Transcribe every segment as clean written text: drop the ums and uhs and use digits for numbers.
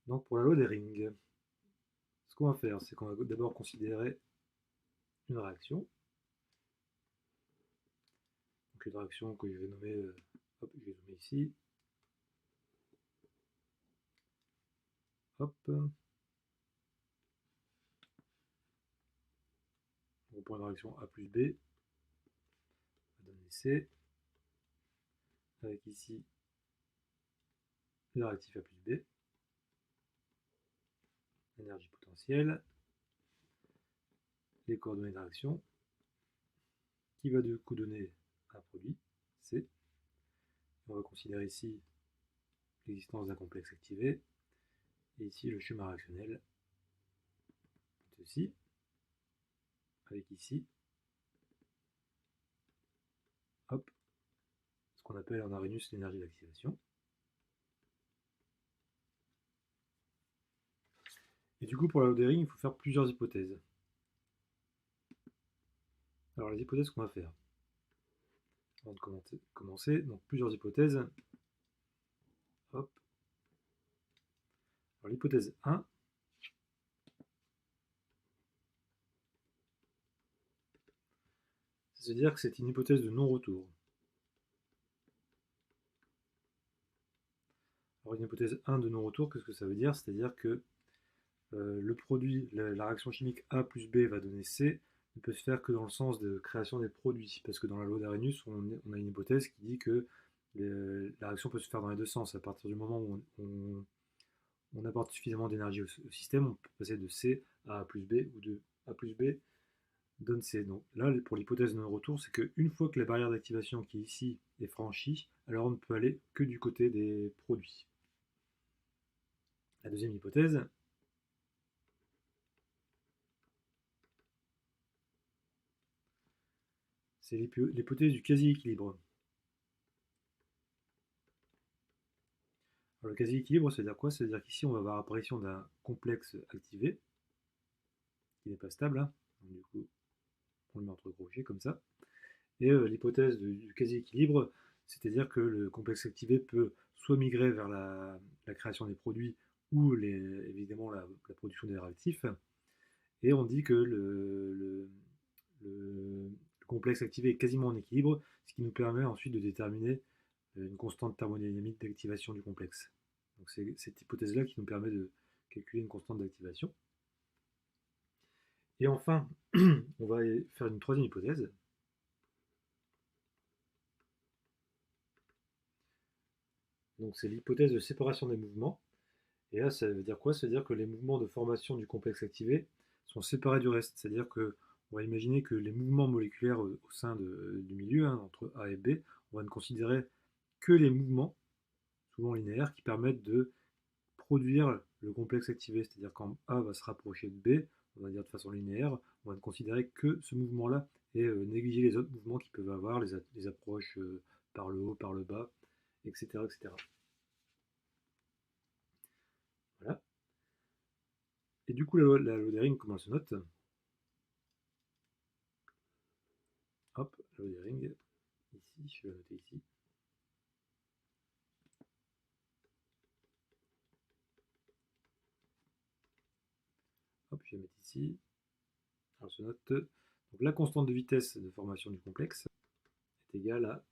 Donc pour la loi des rings, ce qu'on va faire, c'est qu'on va d'abord considérer une réaction. Donc une réaction que je vais nommer, hop, je vais nommer ici. Hop. On prend une réaction A plus B, va donner C, avec ici le réactif A plus B, l'énergie potentielle, les coordonnées de réaction, qui va du coup donner un produit, C. On va considérer ici l'existence d'un complexe activé, et ici le schéma réactionnel, ceci, avec ici, hop, ce qu'on appelle en Arrhenius l'énergie d'activation. Et du coup, pour la loi des rings, il faut faire plusieurs hypothèses. Alors, les hypothèses qu'on va faire, avant de commencer, donc plusieurs hypothèses. Hop. Alors, l'hypothèse 1, c'est-à-dire que c'est une hypothèse de non-retour. Alors, une hypothèse 1 de non-retour, qu'est-ce que ça veut dire? C'est-à-dire que le produit, la réaction chimique A plus B va donner C, ne peut se faire que dans le sens de création des produits. Parce que dans la loi d'Arrhenius, on a une hypothèse qui dit que la réaction peut se faire dans les deux sens. À partir du moment où on apporte suffisamment d'énergie au système, on peut passer de C à A plus B ou de A plus B donne C. Donc là, pour l'hypothèse de non-retour, c'est qu'une fois que la barrière d'activation qui est ici est franchie, alors on ne peut aller que du côté des produits. La deuxième hypothèse, c'est l'hypothèse du quasi-équilibre. Alors le quasi-équilibre, ça veut dire quoi? Ça veut dire qu'ici, on va avoir l'apparition d'un complexe activé, qui n'est pas stable, hein. Donc, du coup, on le met entre crochets comme ça. Et l'hypothèse du quasi-équilibre, c'est-à-dire que le complexe activé peut soit migrer vers la création des produits ou évidemment la production des réactifs. Et on dit que le complexe activé est quasiment en équilibre, ce qui nous permet ensuite de déterminer une constante thermodynamique d'activation du complexe. Donc c'est cette hypothèse-là qui nous permet de calculer une constante d'activation. Et enfin, on va faire une troisième hypothèse. Donc c'est l'hypothèse de séparation des mouvements. Et là, ça veut dire quoi? Ça veut dire que les mouvements de formation du complexe activé sont séparés du reste. C'est-à-dire que on va imaginer que les mouvements moléculaires au sein du milieu, hein, entre A et B, on va ne considérer que les mouvements, souvent linéaires, qui permettent de produire le complexe activé. C'est-à-dire quand A va se rapprocher de B, on va dire de façon linéaire, on va ne considérer que ce mouvement-là et négliger les autres mouvements qui peuvent avoir, les approches par le haut, par le bas, etc. etc. Voilà. Et du coup, la loi des rings, comment elle se note? Hop, la loi des rings, ici, je vais la noter ici. Hop, je vais la mettre ici. Alors, elle se note. Donc, la constante de vitesse de formation du complexe est égale à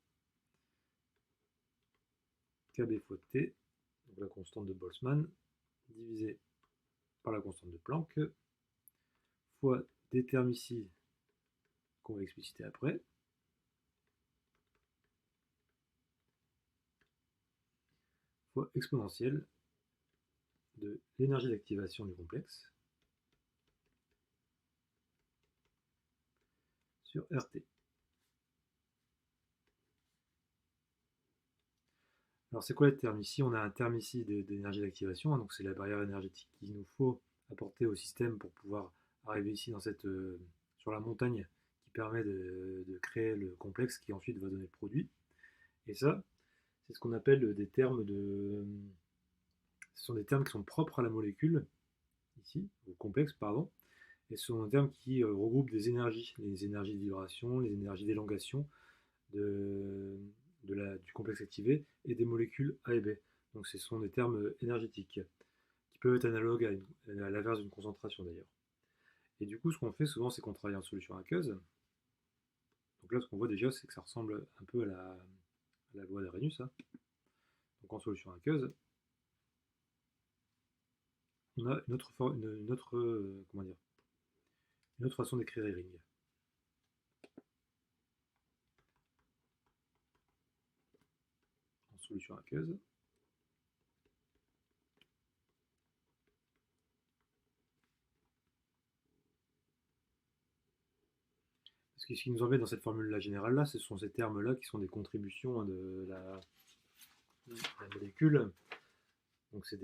Kb fois T, donc la constante de Boltzmann, divisé par la constante de Planck, fois des termes ici qu'on va expliciter après, fois exponentielle de l'énergie d'activation du complexe sur RT. Alors c'est quoi le terme ici? On a un terme ici d'énergie d'activation, hein, donc c'est la barrière énergétique qu'il nous faut apporter au système pour pouvoir arriver ici dans sur la montagne qui permet de créer le complexe qui ensuite va donner le produit. Et ça, c'est ce qu'on appelle des termes Ce sont des termes qui sont propres à la molécule, ici, au complexe, pardon, et ce sont des termes qui regroupent des énergies, les énergies de vibration, les énergies d'élongation de, du complexe activé et des molécules A et B. Donc ce sont des termes énergétiques qui peuvent être analogues à l'inverse d'une concentration d'ailleurs. Et du coup, ce qu'on fait souvent, c'est qu'on travaille en solution aqueuse. Donc là, ce qu'on voit déjà, c'est que ça ressemble un peu à la loi d'Arrhenius. Hein. Donc en solution aqueuse, on a comment dire, une autre façon d'écrire les rings. En solution aqueuse, parce que ce qui nous embête dans cette formule-là générale-là, ce sont ces termes-là qui sont des contributions de la molécule. Donc c'est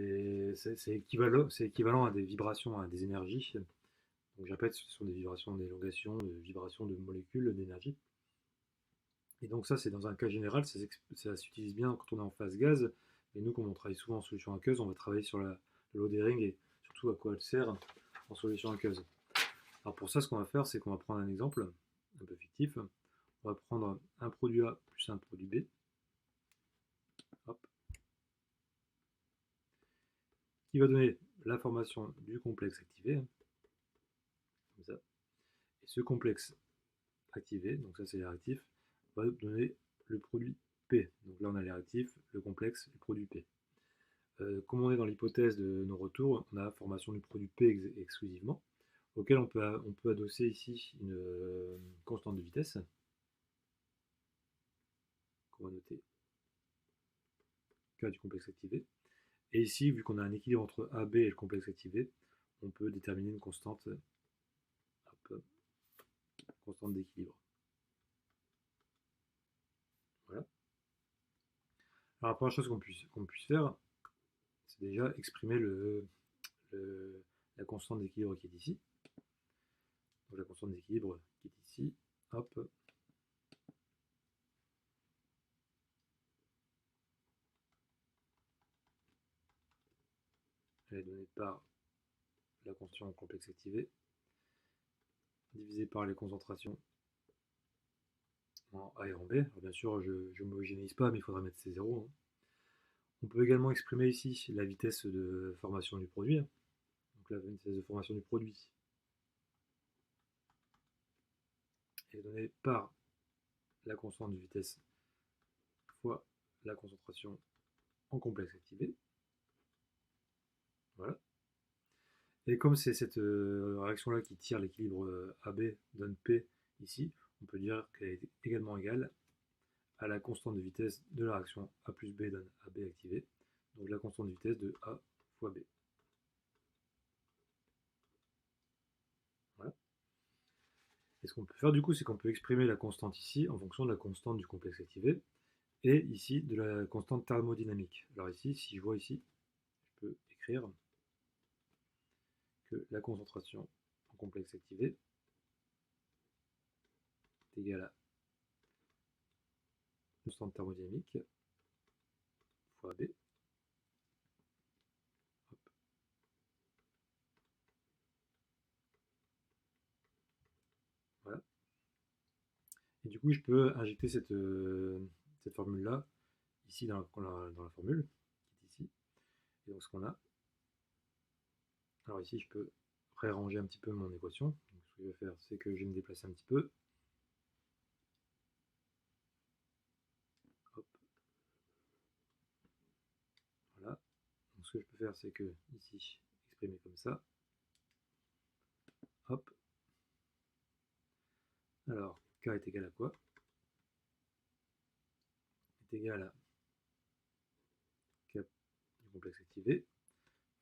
équivalent à des vibrations, à des énergies. Donc je répète, ce sont des vibrations d'élongation, des vibrations de molécules, d'énergie. Et donc ça, c'est dans un cas général, ça s'utilise bien quand on est en phase gaz. Et nous, comme on travaille souvent en solution aqueuse, on va travailler sur le loading et surtout à quoi elle sert en solution aqueuse. Alors pour ça, ce qu'on va faire, c'est qu'on va prendre un exemple un peu fictif. On va prendre un produit A plus un produit B. Hop. Qui va donner la formation du complexe activé. Comme ça. Et ce complexe activé, donc ça c'est les réactifs, va donner le produit P. Donc là on a les réactifs, le complexe, le produit P. Comme on est dans l'hypothèse de nos retours, on a la formation du produit P exclusivement, auquel on peut adosser ici une constante de vitesse, qu'on va noter K du complexe activé. Et ici, vu qu'on a un équilibre entre AB et le complexe activé, on peut déterminer une constante, constante d'équilibre. Voilà. Alors la première chose qu'on puisse faire, c'est déjà exprimer la constante d'équilibre qui est ici. Donc la constante d'équilibre qui est ici, hop. Elle est donnée par la constante complexe activée, divisée par les concentrations en A et en B. Alors bien sûr, je ne m'homogénéise pas, mais il faudra mettre ces zéros. Hein. On peut également exprimer ici la vitesse de formation du produit. Donc la vitesse de formation du produit est donnée par la constante de vitesse fois la concentration en complexe activé. Voilà. Et comme c'est cette réaction-là qui tire l'équilibre AB donne P ici, on peut dire qu'elle est également égale à la constante de vitesse de la réaction A plus B donne AB activé, donc la constante de vitesse de A fois B. Voilà. Et ce qu'on peut faire du coup, c'est qu'on peut exprimer la constante ici en fonction de la constante du complexe activé, et ici de la constante thermodynamique. Alors ici, si je vois ici, je peux écrire que la concentration en complexe activé est égale à constante thermodynamique fois B. Hop. Voilà. Et du coup, je peux injecter cette formule-là ici dans la formule, qui est ici. Et donc ce qu'on a, alors ici je peux réarranger un petit peu mon équation. Donc, ce que je vais faire, c'est que je vais me déplacer un petit peu. Hop. Voilà. Donc ce que je peux faire, c'est que ici, exprimer comme ça. Hop. Alors, K est égal à quoi? Est égal à K du complexe activé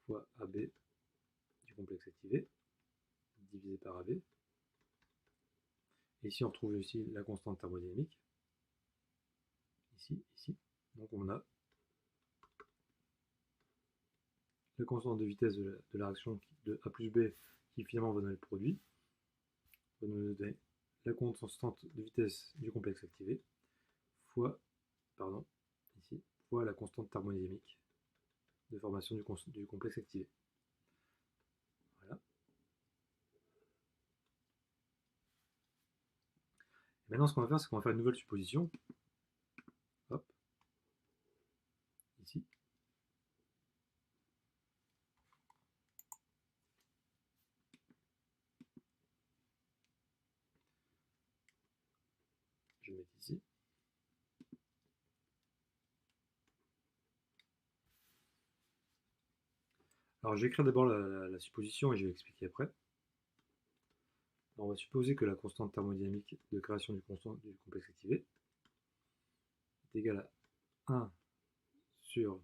fois AB du complexe activé divisé par AB. Et ici, on retrouve aussi la constante thermodynamique. Ici, ici. Donc on a la constante de vitesse de la réaction de A plus B qui finalement va donner le produit, va nous donner la constante de vitesse du complexe activé fois, ici, fois la constante thermodynamique de formation du complexe activé. Voilà. Et maintenant, ce qu'on va faire, c'est qu'on va faire une nouvelle supposition. Hop. Ici. vais mettre ici. Alors je vais écrire d'abord la supposition et je vais expliquer après. Alors, on va supposer que la constante thermodynamique de création du complexe activé est égale à 1 sur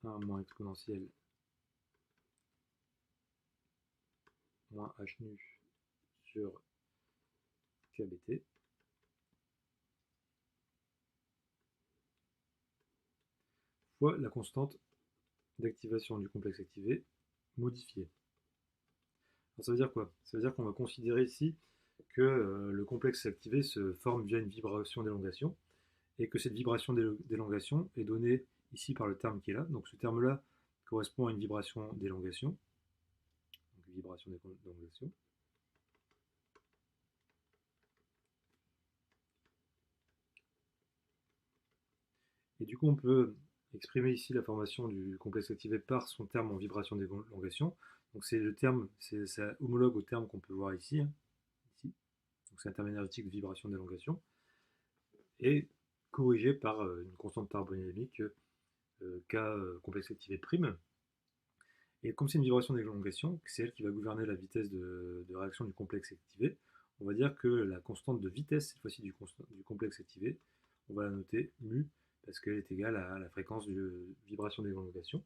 1 moins exponentielle moins h nu sur kBt fois la constante d'activation du complexe activé modifiée. Alors ça veut dire quoi? Ça veut dire qu'on va considérer ici que le complexe activé se forme via une vibration d'élongation et que cette vibration d'élongation est donnée ici par le terme qui est là. Donc ce terme-là correspond à une vibration d'élongation. Donc vibration d'élongation. Et du coup, on peut exprimer ici la formation du complexe activé par son terme en vibration d'élongation. Donc c'est le terme, ça homologue au terme qu'on peut voir ici. Ici. Donc c'est un terme énergétique de vibration d'élongation. Et corrigé par une constante thermodynamique K complexe activé prime. Et comme c'est une vibration d'élongation, c'est elle qui va gouverner la vitesse de réaction du complexe activé, on va dire que la constante de vitesse, cette fois-ci du complexe activé, on va la noter mu, parce qu'elle est égale à la fréquence de vibration d'élongation.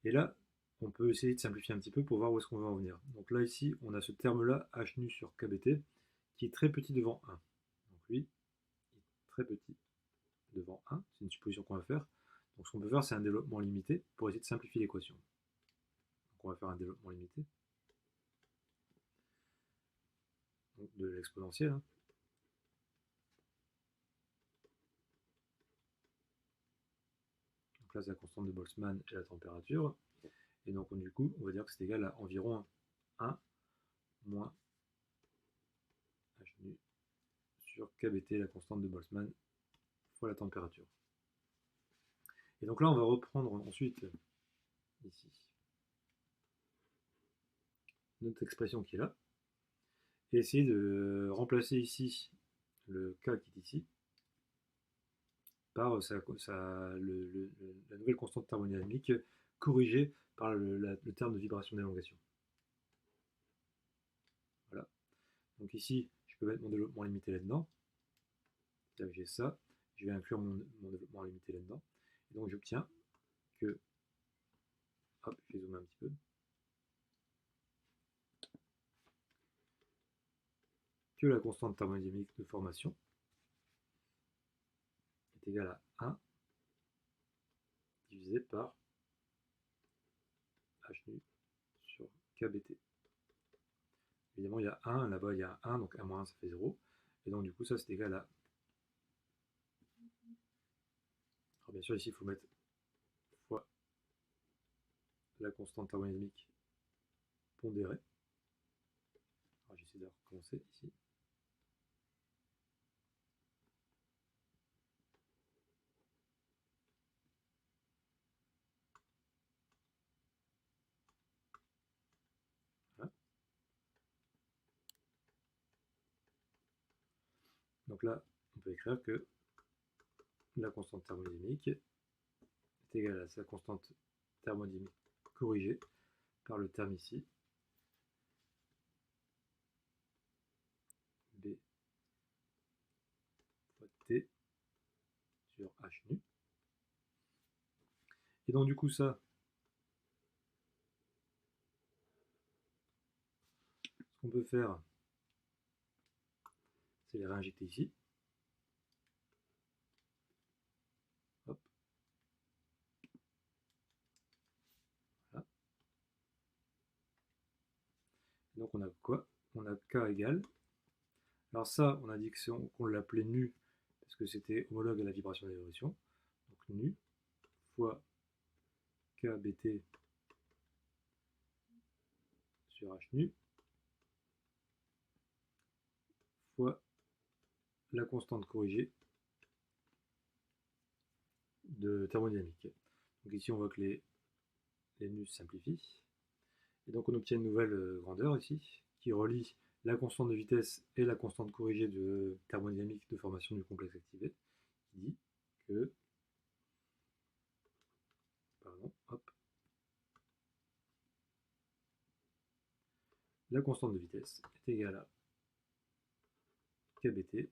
Et là, on peut essayer de simplifier un petit peu pour voir où est-ce qu'on va en venir. Donc là, ici, on a ce terme-là, h nu sur kBt, qui est très petit devant 1. Donc lui, il est très petit devant 1, c'est une supposition qu'on va faire. Donc ce qu'on peut faire, c'est un développement limité pour essayer de simplifier l'équation. Donc on va faire un développement limité donc de l'exponentielle. Hein. Donc là, c'est la constante de Boltzmann et la température. Et donc du coup, on va dire que c'est égal à environ 1 moins h nu sur kBt, la constante de Boltzmann, fois la température. Et donc là, on va reprendre ensuite ici notre expression qui est là, et essayer de remplacer ici le K qui est ici par la nouvelle constante thermodynamique corrigée par le terme de vibration d'élongation. Voilà. Donc ici, je peux mettre mon développement limité là-dedans. J'ai ça, je vais inclure mon développement limité là-dedans. Et donc j'obtiens que, hop, je vais zoomer un petit peu, que la constante thermodynamique de formation est égale à 1 divisé par h nu sur kBt. Évidemment, il y a 1, là-bas il y a 1, donc 1 moins 1 ça fait 0. Et donc du coup ça c'est égal à... Alors bien sûr ici il faut mettre fois la constante thermodynamique pondérée. Alors j'essaie de recommencer ici. Voilà. Donc là, on peut écrire que la constante thermodynamique est égale à sa constante thermodynamique corrigée par le terme ici, B fois T sur H nu. Et donc du coup ça, ce qu'on peut faire, c'est les réinjecter ici. Hop. Voilà. Et donc on a quoi? On a K égale. Alors ça, on a dit qu'on l'appelait nu parce que c'était homologue à la vibration d'évolution. Donc nu fois kBt sur h nu fois la constante corrigée de thermodynamique. Donc ici on voit que les nus simplifient. Et donc on obtient une nouvelle grandeur ici qui relie la constante de vitesse et la constante corrigée de thermodynamique de formation du complexe activé, qui dit que la constante de vitesse est égale à kBT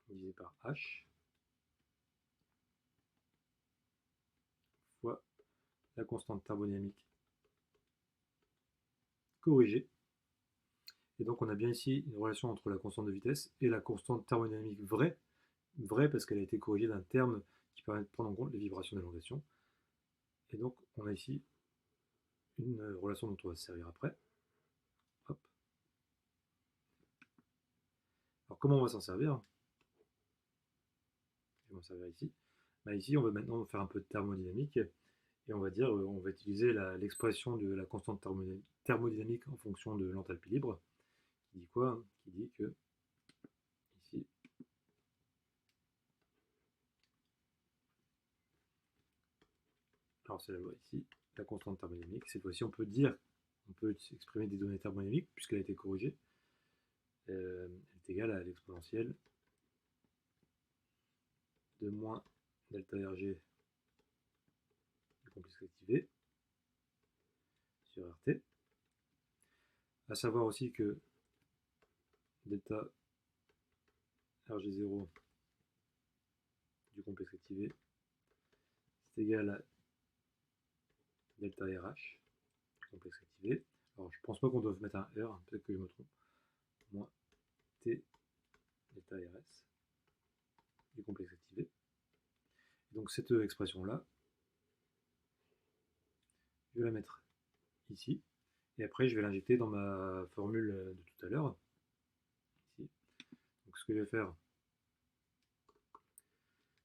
divisé par H fois la constante thermodynamique corrigée. Et donc on a bien ici une relation entre la constante de vitesse et la constante thermodynamique vraie parce qu'elle a été corrigée d'un terme qui permet de prendre en compte les vibrations d'élongation. Et donc on a ici une relation dont on va se servir après. Hop. Alors comment on va s'en servir? Je vais m'en servir ici. Ici on va maintenant faire un peu de thermodynamique et on va dire on va utiliser l'expression de la constante thermodynamique en fonction de l'enthalpie libre, qui dit quoi? Qui dit que ici alors c'est la loi ici, la constante thermodynamique. Cette fois-ci, on peut exprimer des données thermodynamiques puisqu'elle a été corrigée. Elle est égale à l'exponentielle de moins delta RG du complexe activé sur RT. À savoir aussi que delta RG0 du complexe activé c'est égal à delta RH du complexe activé. Alors je pense pas qu'on doive mettre un R, peut-être que je me trompe. Moins T delta RS du complexe activé. Et donc cette expression-là, je vais la mettre ici. Et après, je vais l'injecter dans ma formule de tout à l'heure. Ici. Donc ce que je vais faire,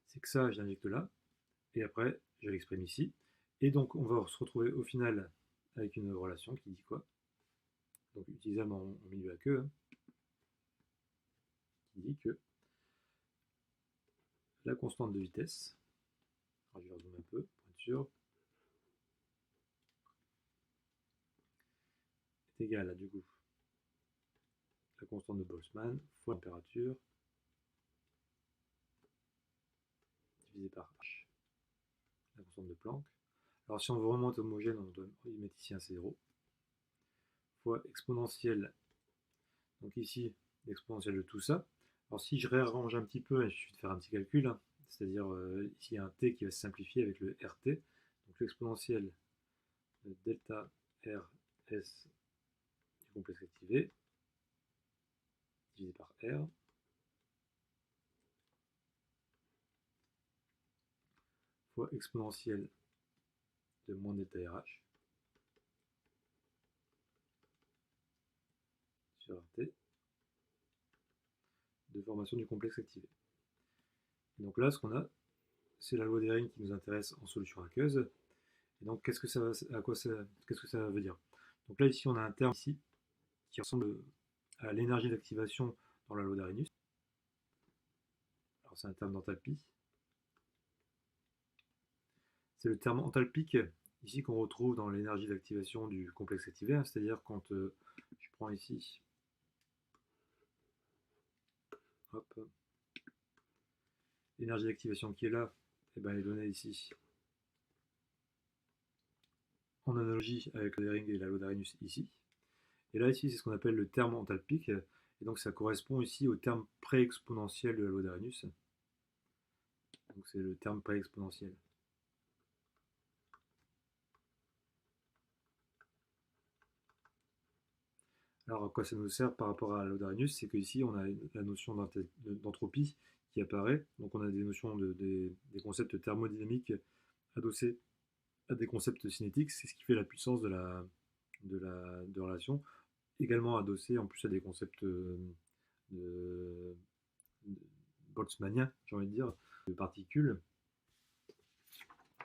c'est que ça, je l'injecte là. Et après, je l'exprime ici. Et donc, on va se retrouver au final avec une relation qui dit quoi? Donc, utilisable en milieu aqueux, hein, qui dit que la constante de vitesse, alors je vais rezoomer un peu pour être sûr, est égale à du coup la constante de Boltzmann fois la température divisé par H, la constante de Planck. Alors si on veut vraiment être homogène, on doit y mettre ici un C0 fois exponentielle, donc ici l'exponentielle de tout ça. Alors si je réarrange un petit peu, il suffit de faire un petit calcul, hein, c'est-à-dire ici il y a un t qui va se simplifier avec le rt, donc l'exponentielle de delta rs du complexe activé divisé par r fois exponentielle de moins delta rh sur rt de formation du complexe activé. Et donc là, ce qu'on a, c'est la loi d'Hering qui nous intéresse en solution aqueuse. Et donc, qu'est-ce que ça veut dire? Donc là, ici, on a un terme ici qui ressemble à l'énergie d'activation dans la loi d'Arrhenius. Alors, c'est un terme d'enthalpie. C'est le terme enthalpique ici qu'on retrouve dans l'énergie d'activation du complexe activé, hein, c'est-à-dire quand je prends ici l'énergie d'activation qui est là, et ben elle est donnée ici en analogie avec le Hering et la loi d'Arrhenius ici. Et là ici c'est ce qu'on appelle le terme enthalpique, et donc ça correspond ici au terme pré-exponentiel de la loi d'Arrhenius. Donc c'est le terme pré-exponentiel. Alors à quoi ça nous sert par rapport à la loi d'Arrhenius? C'est qu'ici on a la notion d'entropie qui apparaît, donc on a des notions des concepts thermodynamiques adossés à des concepts cinétiques, c'est ce qui fait la puissance de relation, également adossé en plus à des concepts de boltzmanniens, j'ai envie de dire, de particules.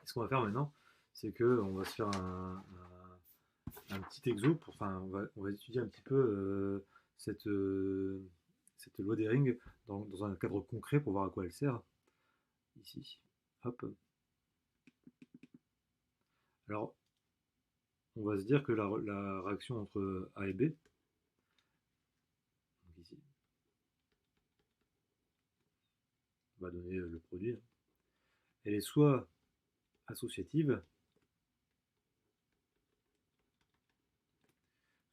Et ce qu'on va faire maintenant, c'est qu'on va se faire un petit exo, on va étudier un petit peu cette loi d'Hering dans un cadre concret pour voir à quoi elle sert. Ici, hop. Alors, on va se dire que la réaction entre A et B, donc ici, va donner le produit, hein. Elle est soit associative,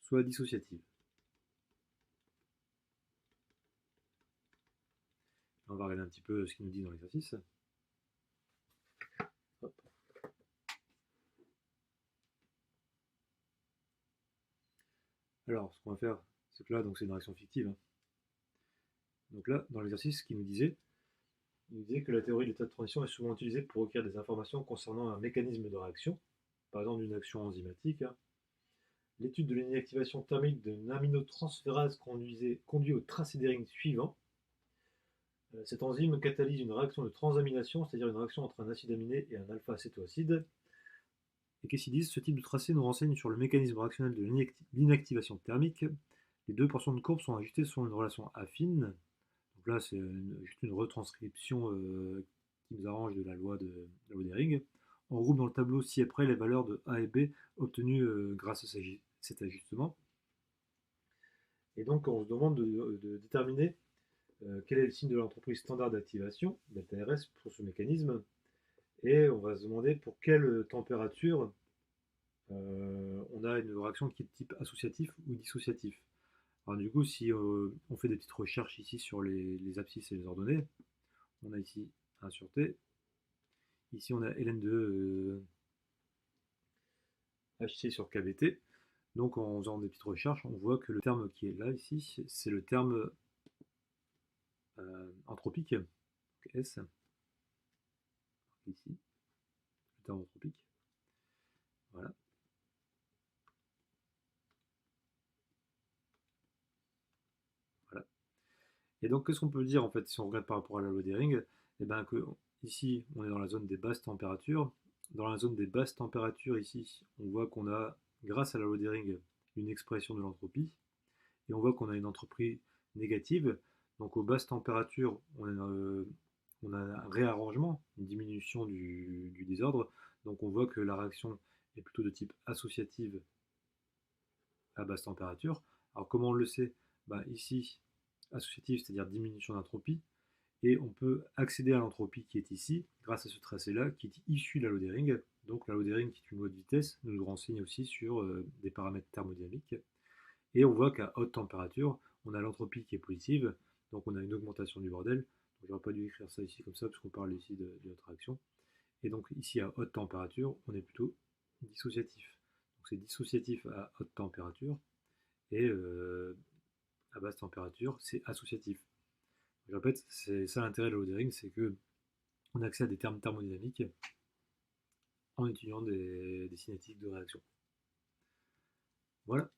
soit dissociative. On va regarder un petit peu ce qu'il nous dit dans l'exercice. Alors, ce qu'on va faire, c'est que là, donc c'est une réaction fictive, hein. Donc là, dans l'exercice, ce qu'il nous disait, il nous disait que la théorie de l'état de transition est souvent utilisée pour recueillir des informations concernant un mécanisme de réaction, par exemple une action enzymatique, hein. L'étude de l'inactivation thermique d'une aminotransférase conduit au tracédérine suivant. Cette enzyme catalyse une réaction de transamination, c'est-à-dire une réaction entre un acide aminé et un alpha-acétoacide. Et qu'est-ce qu'ils disent? Ce type de tracé nous renseigne sur le mécanisme réactionnel de l'inactivation thermique. Les deux portions de courbe sont ajustées selon une relation affine. Donc là, c'est juste une retranscription qui nous arrange de la loi d'Hering. On regroupe dans le tableau ci-après les valeurs de A et B obtenues grâce à cet ajustement. Et donc, on se demande de déterminer quel est le signe de l'entreprise standard d'activation, delta RS, pour ce mécanisme. Et on va se demander pour quelle température on a une réaction qui est de type associatif ou dissociatif. Alors du coup, si on fait des petites recherches ici sur les abscisses et les ordonnées, on a ici 1 sur T. Ici, on a ln de HC sur KBT. Donc en faisant des petites recherches, on voit que le terme qui est là ici, c'est le terme anthropique, S, ici, le terme anthropique. Voilà. Voilà. Et donc, qu'est-ce qu'on peut dire en fait si on regarde par rapport à la loi d'Hering? Eh bien que ici, on est dans la zone des basses températures. Dans la zone des basses températures, ici, on voit qu'on a, grâce à la loi d'Hering, une expression de l'entropie. Et on voit qu'on a une entropie négative. Donc aux basses températures, on a un réarrangement, une diminution du désordre. Donc on voit que la réaction est plutôt de type associative à basse température. Alors comment on le sait? Bah, ici, associative, c'est-à-dire diminution d'entropie, et on peut accéder à l'entropie qui est ici grâce à ce tracé-là qui est issu de la loi d'Hering. Donc la loi d'Hering, qui est une loi de vitesse, nous renseigne aussi sur des paramètres thermodynamiques. Et on voit qu'à haute température, on a l'entropie qui est positive, donc on a une augmentation du bordel. Donc j'aurais pas dû écrire ça ici comme ça, parce qu'on parle ici de notre réaction. Et donc ici à haute température, on est plutôt dissociatif. Donc c'est dissociatif à haute température, et à basse température, c'est associatif. Je répète, c'est ça l'intérêt de la loi d'Hering, c'est que on a accès à des termes thermodynamiques en étudiant des cinétiques de réaction. Voilà.